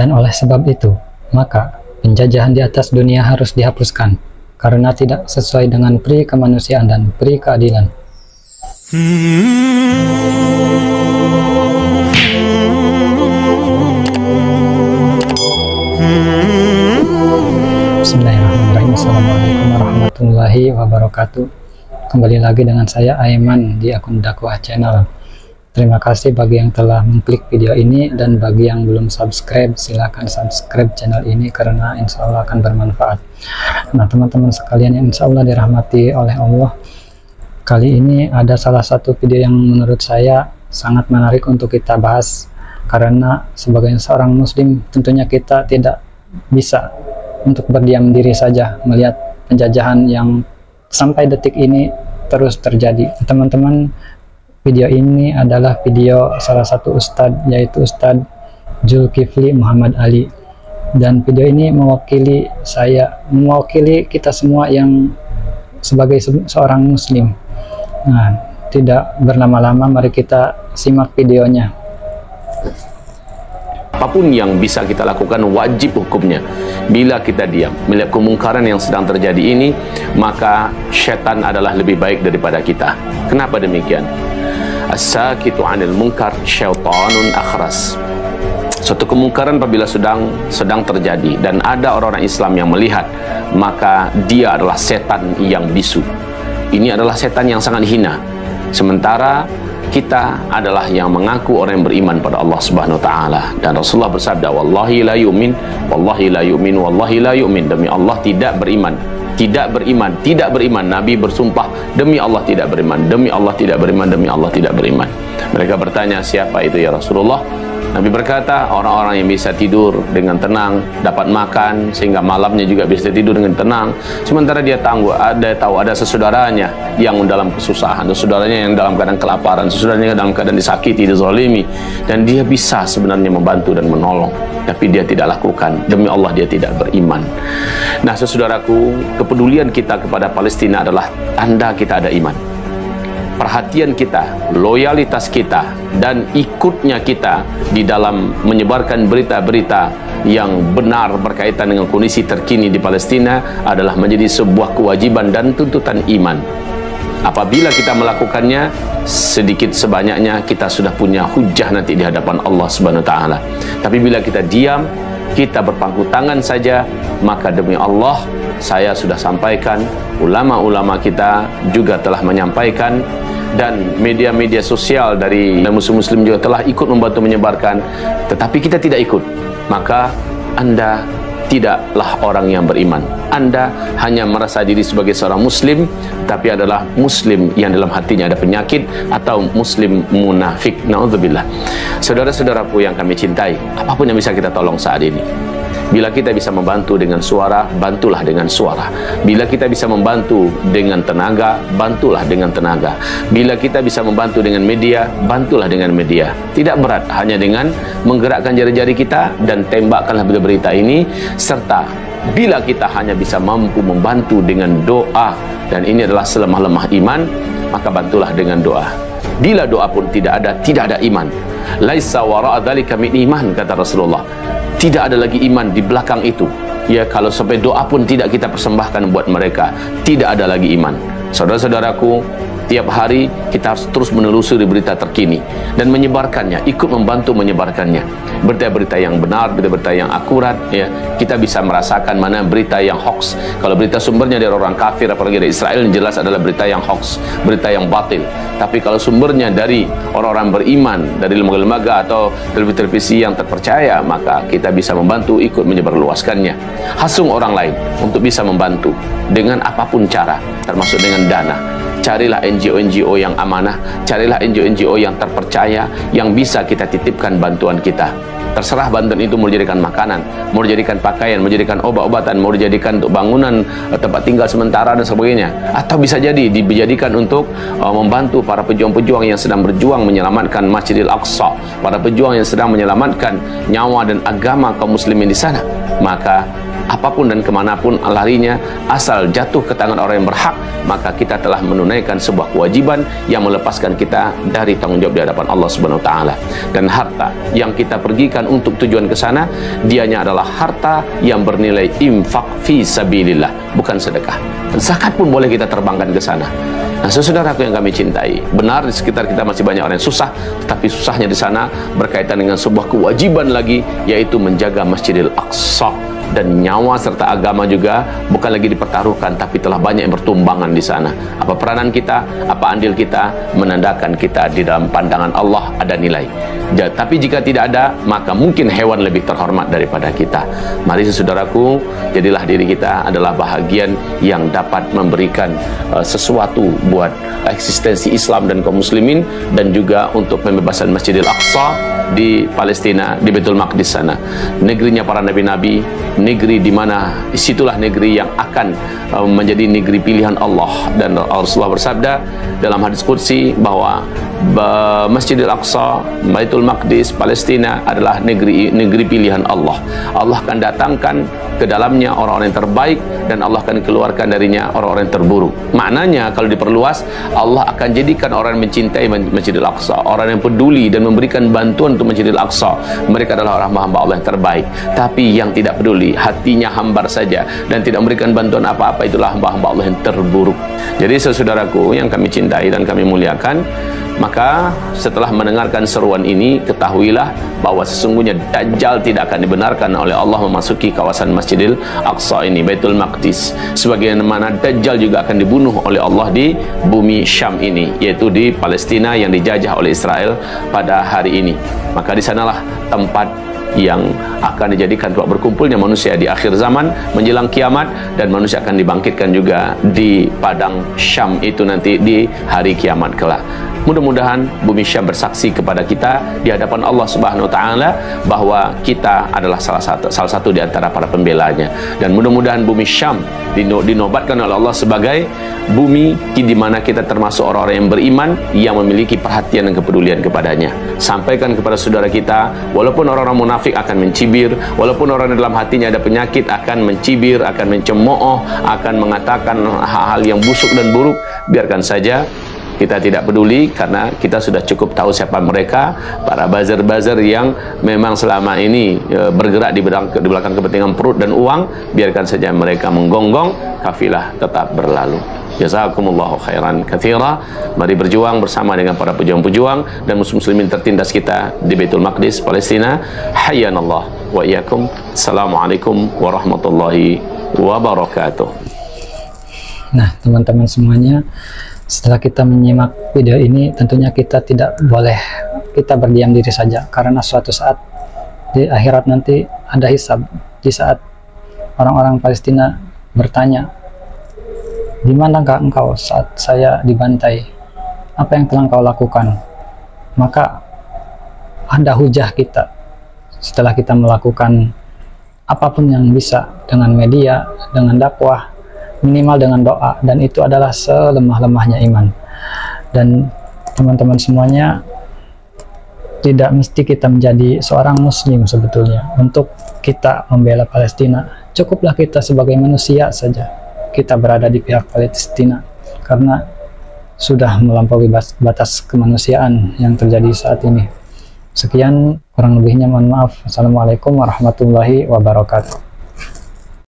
Dan oleh sebab itu, maka penjajahan di atas dunia harus dihapuskan, karena tidak sesuai dengan pri kemanusiaan dan pri keadilan. Bismillahirrahmanirrahim. Assalamualaikum warahmatullahi wabarakatuh. Kembali lagi dengan saya Aiman di akun Dakwah Channel. Terima kasih bagi yang telah mengklik video ini, dan bagi yang belum subscribe, silahkan subscribe channel ini karena insya Allah akan bermanfaat. Nah teman-teman sekalian yang insya Allah dirahmati oleh Allah, kali ini ada salah satu video yang menurut saya sangat menarik untuk kita bahas, karena sebagai seorang muslim tentunya kita tidak bisa untuk berdiam diri saja melihat penjajahan yang sampai detik ini terus terjadi. Teman-teman, video ini adalah video salah satu ustadz, yaitu Ustadz Zulkifli Muhammad Ali, dan video ini mewakili saya, mewakili kita semua yang sebagai seorang muslim. Nah, tidak berlama-lama, mari kita simak videonya. Apapun yang bisa kita lakukan wajib hukumnya. Bila kita diam melihat kemungkaran yang sedang terjadi ini, maka syaitan adalah lebih baik daripada kita. Kenapa demikian? As-sakitu 'anil munkar syaitanun akhras. Suatu kemungkaran apabila sedang terjadi dan ada orang-orang Islam yang melihat, maka dia adalah setan yang bisu. Ini adalah setan yang sangat hina. Sementara kita adalah yang mengaku orang yang beriman pada Allah Subhanahu wa taala, dan Rasulullah bersabda, wallahi la yu'min, wallahi la yu'min, wallahi la yu'min, demi Allah tidak beriman, tidak beriman, tidak beriman. Nabi bersumpah, demi Allah tidak beriman, demi Allah tidak beriman, demi Allah tidak beriman. Mereka bertanya, siapa itu ya Rasulullah? Nabi berkata, orang-orang yang bisa tidur dengan tenang, dapat makan sehingga malamnya juga bisa tidur dengan tenang, sementara dia tahu ada sesaudaranya yang dalam kesusahan, saudaranya yang dalam keadaan kelaparan, saudaranya yang dalam keadaan disakiti, dizalimi, dan dia bisa sebenarnya membantu dan menolong, tapi dia tidak lakukan. Demi Allah dia tidak beriman. Nah, saudaraku, kepedulian kita kepada Palestina adalah tanda kita ada iman. Perhatian kita, loyalitas kita, dan ikutnya kita di dalam menyebarkan berita-berita yang benar berkaitan dengan kondisi terkini di Palestina adalah menjadi sebuah kewajiban dan tuntutan iman. Apabila kita melakukannya, sedikit sebanyaknya kita sudah punya hujah nanti di hadapan Allah Subhanahu wa taala. Tapi bila kita diam, kita berpangku tangan saja, maka demi Allah, saya sudah sampaikan, ulama-ulama kita juga telah menyampaikan, dan media-media sosial dari muslim-muslim juga telah ikut membantu menyebarkan, tetapi kita tidak ikut, maka Anda tidaklah orang yang beriman. Anda hanya merasa diri sebagai seorang muslim, tapi adalah muslim yang dalam hatinya ada penyakit, atau muslim munafik. Na'udzubillah. Saudara-saudaraku yang kami cintai, apapun yang bisa kita tolong saat ini, bila kita bisa membantu dengan suara, bantulah dengan suara. Bila kita bisa membantu dengan tenaga, bantulah dengan tenaga. Bila kita bisa membantu dengan media, bantulah dengan media. Tidak berat, hanya dengan menggerakkan jari-jari kita dan tembakkanlah berita ini. Serta bila kita hanya bisa mampu membantu dengan doa, dan ini adalah selemah-lemah iman, maka bantulah dengan doa. Bila doa pun tidak ada iman. Laisa wara'a dzalika min iman, kata Rasulullah. Tidak ada lagi iman di belakang itu. Ya, kalau sampai doa pun tidak kita persembahkan buat mereka, tidak ada lagi iman. Saudara-saudaraku, tiap hari kita harus terus menelusuri berita terkini dan menyebarkannya, ikut membantu menyebarkannya. Berita-berita yang benar, berita-berita yang akurat, ya. Kita bisa merasakan mana berita yang hoax. Kalau berita sumbernya dari orang kafir, apalagi dari Israel, jelas adalah berita yang hoax, berita yang batil. Tapi kalau sumbernya dari orang-orang beriman, dari lembaga-lembaga atau televisi yang terpercaya, maka kita bisa membantu ikut menyebarluaskannya. Hasung orang lain untuk bisa membantu dengan apapun cara, termasuk dengan dana. Carilah NGO-NGO yang amanah, carilah NGO-NGO yang terpercaya, yang bisa kita titipkan bantuan kita. Terserah bantuan itu mau dijadikan makanan, mau dijadikan pakaian, mau dijadikan obat-obatan, mau dijadikan untuk bangunan tempat tinggal sementara dan sebagainya, atau bisa jadi dijadikan untuk membantu para pejuang-pejuang yang sedang berjuang menyelamatkan Masjidil Aqsa, para pejuang yang sedang menyelamatkan nyawa dan agama kaum muslimin di sana. Maka apapun dan kemanapun larinya, asal jatuh ke tangan orang yang berhak, maka kita telah menunaikan sebuah kewajiban yang melepaskan kita dari tanggung jawab di hadapan Allah Subhanahu wa taala. Dan harta yang kita pergikan untuk tujuan ke sana, dianya adalah harta yang bernilai infak fi sabilillah, bukan sedekah. Zakat pun boleh kita terbangkan ke sana. Nah, saudaraku yang kami cintai, benar di sekitar kita masih banyak orang yang susah, tetapi susahnya di sana berkaitan dengan sebuah kewajiban lagi, yaitu menjaga Masjidil Aqsa. Dan nyawa serta agama juga bukan lagi dipertaruhkan, tapi telah banyak yang bertumbangan di sana. Apa peranan kita, apa andil kita, menandakan kita di dalam pandangan Allah ada nilai. Tapi jika tidak ada, maka mungkin hewan lebih terhormat daripada kita. Mari saudaraku, jadilah diri kita adalah bahagian yang dapat memberikan sesuatu buat eksistensi Islam dan kaum muslimin, dan juga untuk pembebasan Masjidil Aqsa di Palestina, di Baitul Maqdis sana. Negerinya para nabi-nabi, negeri di mana disitulah negeri yang akan menjadi negeri pilihan Allah. Dan Rasulullah bersabda dalam hadis qudsi bahwa Masjidil Aqsa, Baitul Maqdis, Palestina adalah negeri pilihan Allah. Allah akan datangkan ke dalamnya orang-orang yang terbaik, dan Allah akan keluarkan darinya orang-orang yang terburuk. Maknanya kalau diperluas, Allah akan jadikan orang yang mencintai Masjidil Aqsa, orang yang peduli dan memberikan bantuan untuk Masjidil Aqsa, mereka adalah orang hamba Allah yang terbaik. Tapi yang tidak peduli, hatinya hambar saja dan tidak memberikan bantuan apa-apa, itulah hamba-hamba Allah yang terburuk. Jadi saudaraku yang kami cintai dan kami muliakan, maka setelah mendengarkan seruan ini, ketahuilah bahwa sesungguhnya Dajjal tidak akan dibenarkan oleh Allah memasuki kawasan Masjidil Aqsa ini, Baitul Maqdis. Sebagaimana Dajjal juga akan dibunuh oleh Allah di bumi Syam ini, yaitu di Palestina yang dijajah oleh Israel pada hari ini. Maka di sanalah tempat yang akan dijadikan tempat berkumpulnya manusia di akhir zaman menjelang kiamat, dan manusia akan dibangkitkan juga di padang Syam itu nanti di hari kiamat kelak. Mudah-mudahan bumi Syam bersaksi kepada kita di hadapan Allah Subhanahu wa taala bahwa kita adalah salah satu di antara para pembelanya. Dan mudah-mudahan bumi Syam dinobatkan oleh Allah sebagai bumi di mana kita termasuk orang-orang yang beriman, yang memiliki perhatian dan kepedulian kepadanya. Sampaikan kepada saudara kita, walaupun orang-orang munafik akan mencibir, walaupun orang dalam hatinya ada penyakit akan mencibir, akan mencemooh, akan mengatakan hal-hal yang busuk dan buruk, biarkan saja. Kita tidak peduli, karena kita sudah cukup tahu siapa mereka, para buzzer-buzzer yang memang selama ini bergerak di belakang kepentingan perut dan uang. Biarkan saja mereka menggonggong, kafilah tetap berlalu. Jazakumullahu khairan katsira. Mari berjuang bersama dengan para pejuang-pejuang dan muslimin tertindas kita di Baitul Maqdis, Palestina. Hayyanallah wa iyyakum. Assalamualaikum warahmatullahi wabarakatuh. Nah, teman-teman semuanya, setelah kita menyimak video ini, tentunya kita tidak boleh kita berdiam diri saja, karena suatu saat di akhirat nanti ada hisab. Di saat orang-orang Palestina bertanya, di manakah engkau saat saya dibantai? Apa yang telah engkau lakukan? Maka ada hujah kita setelah kita melakukan apapun yang bisa, dengan media, dengan dakwah, minimal dengan doa, dan itu adalah selemah-lemahnya iman. Dan teman-teman semuanya, tidak mesti kita menjadi seorang muslim sebetulnya untuk kita membela Palestina. Cukuplah kita sebagai manusia saja, kita berada di pihak Palestina, karena sudah melampaui batas kemanusiaan yang terjadi saat ini. Sekian, kurang lebihnya mohon maaf. Assalamualaikum warahmatullahi wabarakatuh.